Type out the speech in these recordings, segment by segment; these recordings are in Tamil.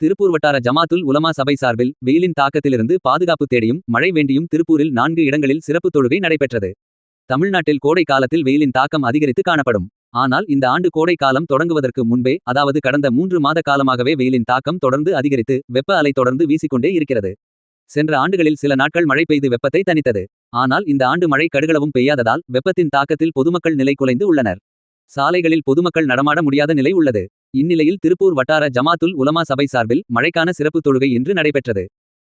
திருப்பூர் வட்டார ஜமாத்துல் உலமா சபை சார்பில் வெயிலின் தாக்கத்திலிருந்து பாதுகாப்பு தேடியும் மழை வேண்டியும் திருப்பூரில் 4 இடங்களில் சிறப்பு தொழுகை நடைபெற்றது. தமிழ்நாட்டில் கோடை காலத்தில் வெயிலின் தாக்கம் அதிகரித்து காணப்படும். ஆனால் இந்த ஆண்டு கோடை காலம் தொடங்குவதற்கு முன்பே, அதாவது கடந்த 3 மாத காலமாகவே வெயிலின் தாக்கம் தொடர்ந்து அதிகரித்து வெப்ப அலை தொடர்ந்து வீசிக்கொண்டே இருக்கிறது. சென்ற ஆண்டுகளில் சில நாட்கள் மழை பெய்து வெப்பத்தை தணித்தது. ஆனால் இந்த ஆண்டு மழை கடுகளவும் பெய்யாததால் வெப்பத்தின் தாக்கத்தில் பொதுமக்கள் நிலை குலைந்து உள்ளனர். சாலைகளில் பொதுமக்கள் நடமாட முடியாத நிலை உள்ளது. இந்நிலையில் திருப்பூர் வட்டார ஜமாத்துல் உலமா சபை சார்பில் மழைக்கான சிறப்பு தொழுகை இன்று நடைபெற்றது.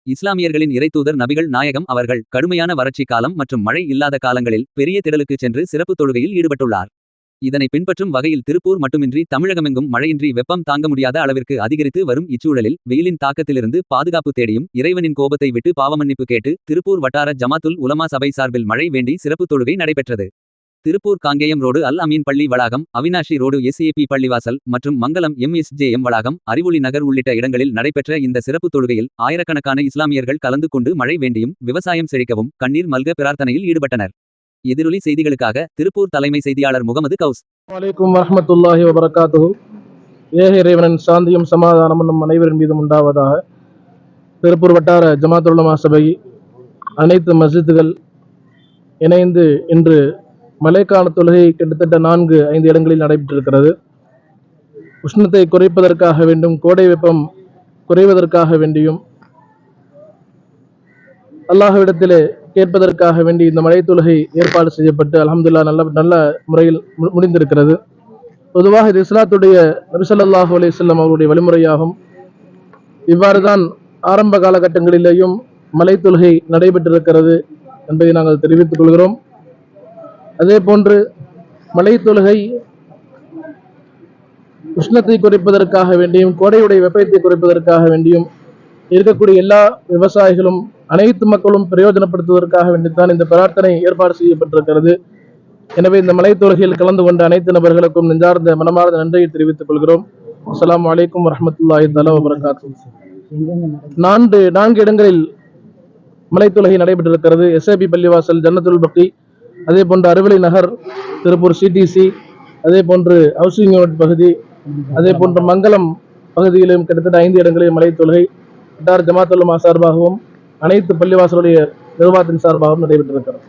இஸ்லாமியர்களின் இறைத்தூதர் நபிகள் நாயகம் அவர்கள் கடுமையான வறட்சி காலம் மற்றும் மழை இல்லாத காலங்களில் பெரிய திடலுக்கு சென்று சிறப்பு தொழுகையில் ஈடுபட்டுள்ளார். இதனை பின்பற்றும் வகையில் திருப்பூர் மட்டுமின்றி தமிழகமெங்கும் மழையின்றி வெப்பம் தாங்க முடியாத அளவிற்கு அதிகரித்து வரும் இச்சூழலில் வெயிலின் தாக்கத்திலிருந்து பாதுகாப்பு தேடியும் இறைவனின் கோபத்தை விட்டு பாவமன்னிப்பு கேட்டு திருப்பூர் வட்டார ஜமாத்துல் உலமா சபை சார்பில் மழை வேண்டி சிறப்பு தொழுகை நடைபெற்றது. திருப்பூர் காங்கேயம் ரோடு அல் அமீன் பள்ளி வளாகம், அவினாஷி ரோடு SAP பள்ளிவாசல் மற்றும் மங்கலம் MSJM வளாகம், அறிவொளி நகர் உள்ளிட்ட இடங்களில் நடைபெற்ற இந்த சிறப்பு தொழுகையில் ஆயிரக்கணக்கான இஸ்லாமியர்கள் கலந்து கொண்டு மழை வேண்டியும் விவசாயம் செழிக்கவும் கண்ணீர் மல்க பிரார்த்தனையில் ஈடுபட்டனர். எதிரொலி செய்திகளுக்காக திருப்பூர் தலைமை செய்தியாளர் முகமது கவுஸ். வலைக்கும் வரஹ்மத்துல்லாஹி வபரகாத்துஹு. ஏக இறைவனின் சாந்தியும் சமாதானமும் நம் அனைவரின் மீதும் உண்டாவதாக. திருப்பூர் வட்டார ஜமாத்துல் உலமா சபை அனைத்து மஸ்ஜிதுகள் இணைந்து இன்று மழைக்கால தொழுகை கிட்டத்தட்ட 4-5 இடங்களில் நடைபெற்றிருக்கிறது. உஷ்ணத்தை குறைப்பதற்காக வேண்டும், கோடை வெப்பம் குறைவதற்காக வேண்டியும் அல்லாஹ்விடத்திலே கேட்பதற்காக வேண்டி இந்த மழை தொழுகை ஏற்பாடு செய்யப்பட்டு அல்ஹம்துலில்லாஹ் நல்ல முறையில் முடிந்திருக்கிறது. பொதுவாக இது இஸ்லாத்துடைய நபி ஸல்லல்லாஹு அலைஹி வஸல்லம் அவருடைய வழிமுறையாகும். இவ்வாறு தான் ஆரம்ப காலகட்டங்களிலேயும் மழை தொழுகை நடைபெற்றிருக்கிறது என்பதை நாங்கள் தெரிவித்துக் கொள்கிறோம். அதே போன்று மழை தொழுகை உஷ்ணத்தை குறைப்பதற்காக வேண்டியும் கோடையுடைய வெப்பத்தை குறைப்பதற்காக வேண்டியும் இருக்கக்கூடிய எல்லா விவசாயிகளும் அனைத்து மக்களும் பிரயோஜனப்படுத்துவதற்காக வேண்டித்தான் இந்த பிரார்த்தனை ஏற்பாடு செய்யப்பட்டிருக்கிறது. எனவே இந்த மழை தொழுகையில் கலந்து கொண்ட அனைத்து நபர்களுக்கும் நெஞ்சார்ந்த மனமார்ந்த நன்றியை தெரிவித்துக் கொள்கிறோம். அஸ்ஸலாமு அலைக்கும் வரஹ்மத்துல்லாஹி தஆலா வபரகாத்துஹு. 4 இடங்களில் மழை தொழுகை நடைபெற்றிருக்கிறது. SAP பள்ளிவாசல், ஜன்னத்துல் பக்கி, அதே போன்று அறிவொளி நகர், திருப்பூர் CTC, அதே போன்று ஹவுசிங் யூனிட் பகுதி, அதே போன்று மங்கலம் பகுதியிலும் கிட்டத்தட்ட 5 இடங்களில் மழை தொழுகை வட்டார ஜமாத்துல் உலமா சார்பாகவும் அனைத்து பள்ளிவாசலுடைய நிர்வாகத்தின் சார்பாகவும் நடைபெற்றிருக்கிறது.